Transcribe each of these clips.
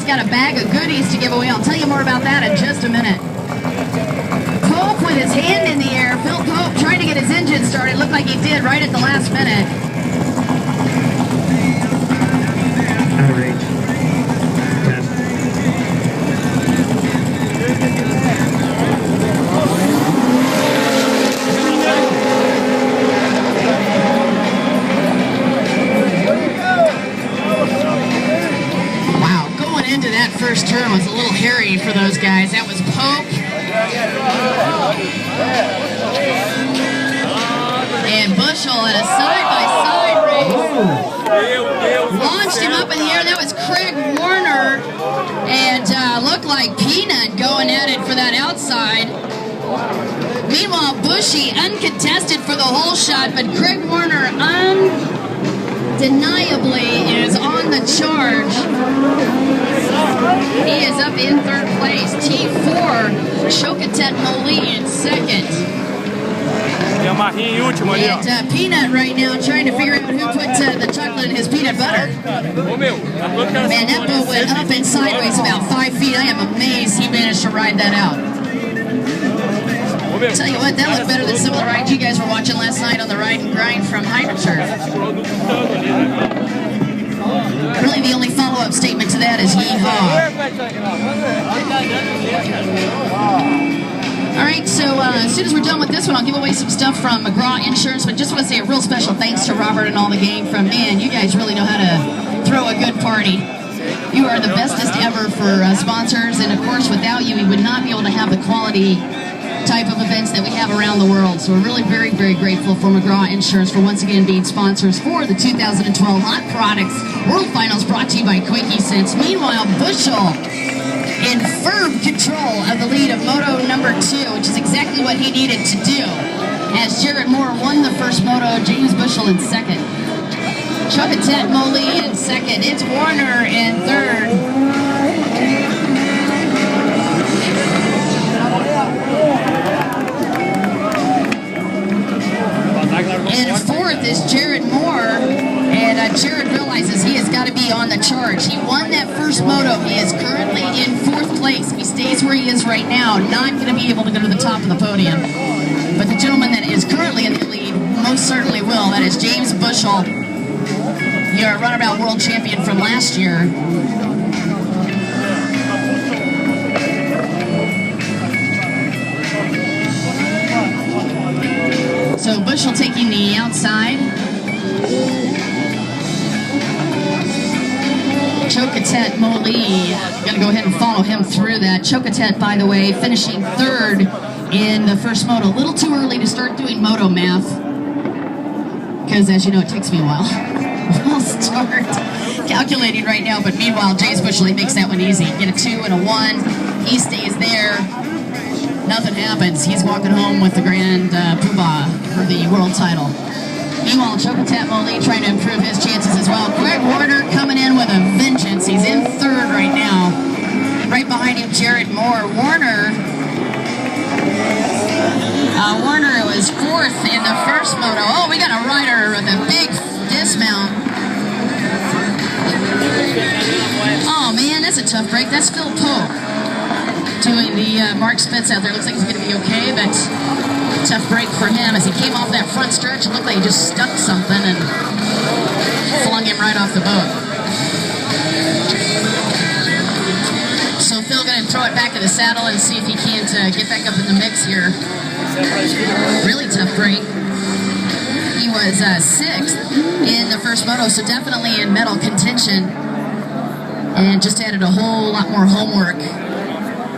got a bag of goodies to give away. I'll tell you more about that in just a minute. Pope with his hand in the air. Phil Pope trying to get his engine started. Looked like he did right at the last minute. All right. Wow, going into that first turn was a little hairy for those guys. That was Pope. And Bushel in a side-by-side race. Launched him up in the air. That was Craig Warner. And looked like Peanut going at it for that outside. Meanwhile, Bushy uncontested for the whole shot, but Craig Warner undeniably is on the charge. He is up in third place. T4, Chocotet Moli in second. And Peanut right now trying to figure out who put the chocolate in his peanut butter. Man, that boat went up and sideways about 5 feet. I am amazed he managed to ride that out. Tell you what, that looked better than some of the rides you guys were watching last night on the Ride and Grind from HydroTurf. Really, the only follow-up statement to that is yee-haw. All right, so as soon as we're done with this one, I'll give away some stuff from McGraw Insurance, but just want to say a real special thanks to Robert and all the gang from, man, you guys really know how to throw a good party. You are the bestest ever for sponsors, and of course, without you, we would not be able to have the quality type of events that we have around the world. So we're really very, very grateful for McGraw Insurance for once again being sponsors for the 2012 Hot Products World Finals, brought to you by Quickie Sense. Meanwhile, Bushel in firm control of the lead of Moto number 2, which is exactly what he needed to do, as Jared Moore won the first moto, James Bushel in second. Chocotet Moli in second. It's Warner in third. And fourth is Jared Moore, and Jared realizes he has got to be on the charge. He won that first moto. He is currently in fourth place. If he stays where he is right now, not going to be able to go to the top of the podium. But the gentleman that is currently in the lead most certainly will. That is James Bushel, your runabout world champion from last year. So Bushel taking the outside. Chocotet Moli, gonna go ahead and follow him through that. Chocotet, by the way, finishing third in the first moto. A little too early to start doing moto math, because as you know, it takes me a while. I'll start calculating right now, but meanwhile, James Bushel, he makes that one easy. Get a 2 and a 1, he stays there. Nothing happens. He's walking home with the grand poobah for the world title. Meanwhile, Chocotet Moli trying to improve his chances as well. Greg Warner coming in with a vengeance. He's in third right now. Right behind him, Jared Moore. Warner was fourth in the first moto. Oh, we got a rider with a big dismount. Oh, man, that's a tough break. That's Phil Pope doing the Mark Spence out there. Looks like he's going to be okay, but tough break for him as he came off that front stretch. It looked like he just stuck something and flung him right off the boat. So Phil going to throw it back in the saddle and see if he can't get back up in the mix here. Really tough break. He was 6th in the first moto, so definitely in medal contention, and just added a whole lot more homework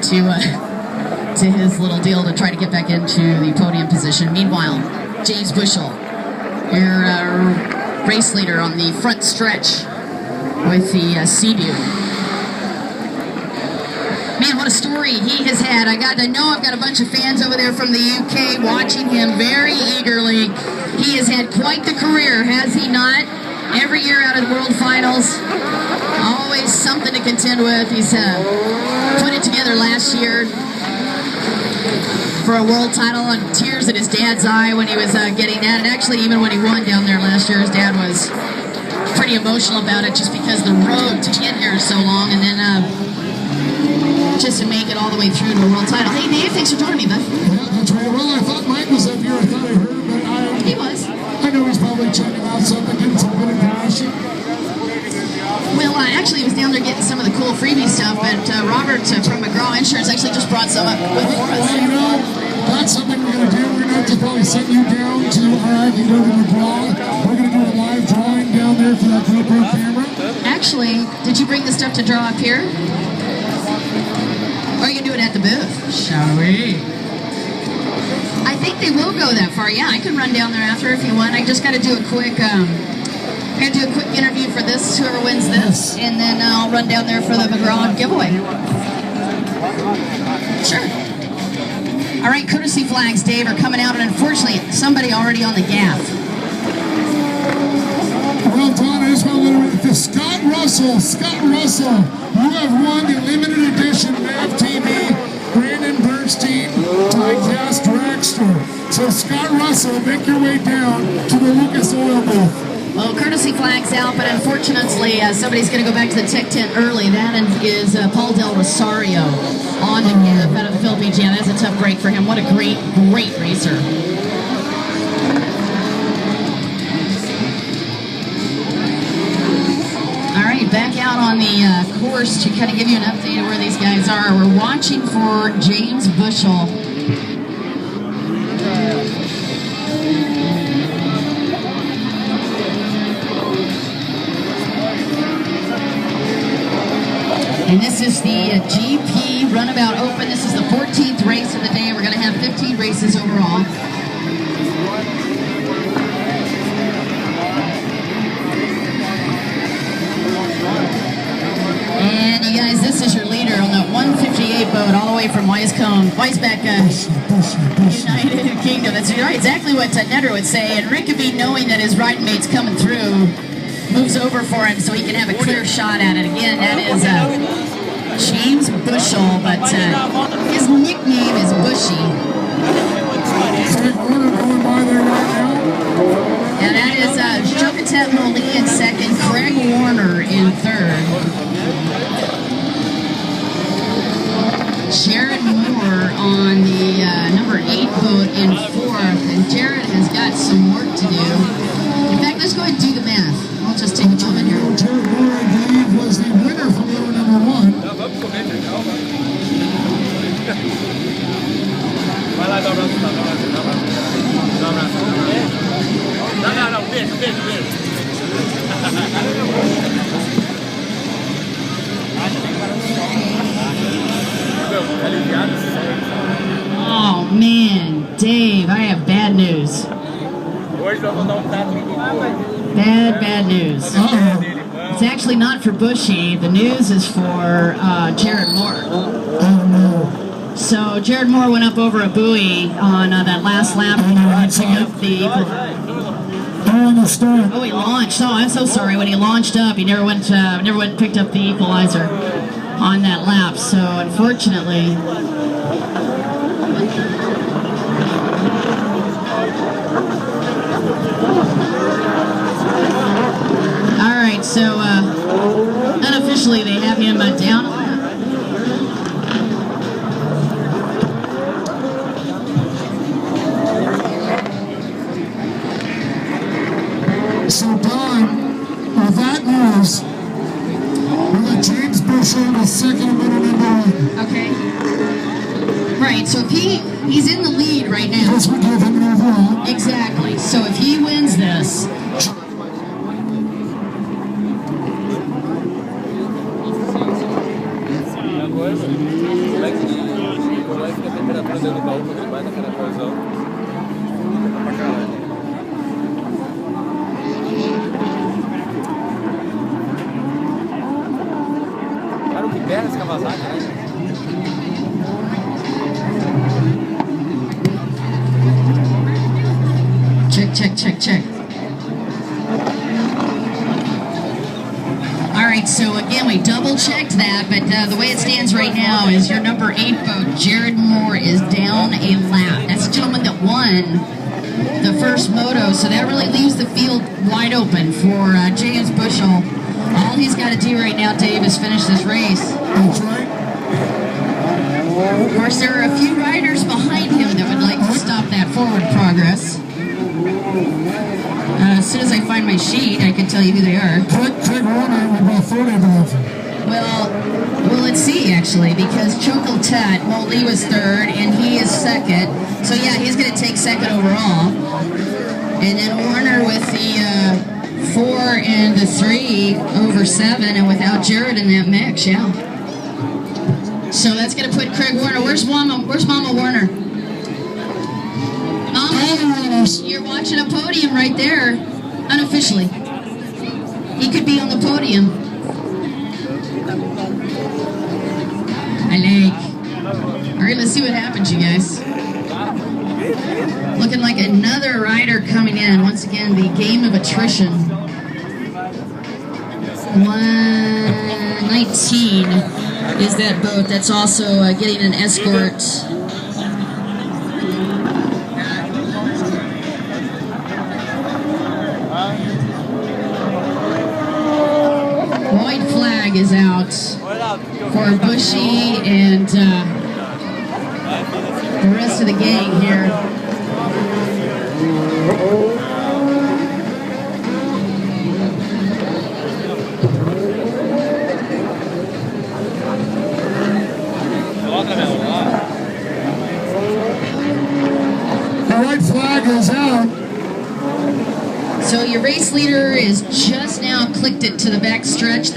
to his little deal to try to get back into the podium position. Meanwhile, James Bushel, your race leader on the front stretch with the Sea-Doo. Man, what a story he has had. I've got a bunch of fans over there from the UK watching him very eagerly. He has had quite the career, has he not? Every year out of the World Finals, always something to contend with. He's put it together last year for a world title, and tears in his dad's eye when he was getting that. And actually, even when he won down there last year, his dad was pretty emotional about it, just because the road to get here is so long. And then all the way through to a world title. Hey, Dave, thanks for joining me, bud. Yeah, that's right. Well, I thought Mike was up here. I thought I heard him, but He was. I know he's probably checking out something, getting some good information. Well, actually, he was down there getting some of the cool freebie stuff, but Robert from McGraw Insurance actually just brought some up with for us. Well, you know, that's something we're going to do. We're going to have to probably send you down to, all right, you go to McGraw. We're going to do a live drawing down there for that GoPro camera. Actually, did you bring the stuff to draw up here? Or are you going to do it at the booth? Shall we? I think they will go that far. Yeah, I can run down there after if you want. I just got to do a quick... I'm going to do a quick interview for this, whoever wins this, and then I'll run down there for the McGraw giveaway. Sure. All right, courtesy flags, Dave, are coming out, and unfortunately, somebody already on the gaff. Well, Don, I just want to let you know, Scott Russell, you have won the limited edition MAV TV Brandon Bernstein diecast dragster. So, Scott Russell, make your way down to the Lucas Oil booth. Well, courtesy flag's out, but unfortunately, somebody's going to go back to the tech tent early. That is Paul Del Rosario on the gap out of the Philippines. Yeah, that's a tough break for him. What a great racer. All right, back out on the course to kind of give you an update of where these guys are. We're watching for James Bushell. And this is the GP Runabout Open. This is the 14th race of the day. We're going to have 15 races overall. And you guys, this is your leader on that 158 boat all the way from Weisbeck, United Kingdom. That's right, exactly what Netter would say. And Rickaby, knowing that his riding mate's coming through, moves over for him so he can have a clear shot at it. Again, that is James Bushell, but his nickname is Bushy. And that is Jokatet Moli in second, Craig Warner in third. Jared Moore on the number 8 boat in fourth, and Jared has got some work to do. In fact, let's go ahead and do the math. I'll just take a moment here. Jared Moore, I believe, was the winner from boat number 1. Vai lá, dá um abraço, dá um abraço. Não, beijo. Oh man, Dave, I have bad news. Bad news. It's actually not for Bushy. The news is for Jared Moore. So Jared Moore went up over a buoy on that last lap to pick up the... Oh, he launched. Oh, I'm so sorry. When he launched up, he never went and picked up the equalizer on that lap. So unfortunately... All right, so unofficially they have him down. So, Don, with that news, we got James Bushell with second winner number 1. Okay. Right, so if he's in the lead right now. This would give him an overall. Exactly. So if he wins this, Cara, o que pega esse Kawasaki, né? check. All right, so again, we double checked that, but the way it stands right now is your number 8 boat, Jared Moore, is down a lap. That's the gentleman that won the first moto, so that really leaves the field wide open for James Bushell. All he's got to do right now, Dave, is finish this race. That's right. course, there are a few riders behind him that would like to stop that forward progress. As soon as I find my sheet, I can tell you who they are. Craig Warner would be 30 above. Well, let's see, actually, because Chokal Tat, Lee was third, and he is second. So, yeah, he's going to take second overall. And then Warner with the 4 and the 3 over 7, and without Jared in that mix, yeah. So that's going to put Craig Warner. Where's Mama Warner? Mama, you're watching a podium right there, unofficially. He could be on the podium. I like. All right, let's see what happens, you guys. Looking like another rider coming in. Once again, the game of attrition. 119 is that boat that's also getting an escort. White flag is out for Bushy and the rest of the gang here. The white flag is out. So your race leader is just now clicked it to the back stretch.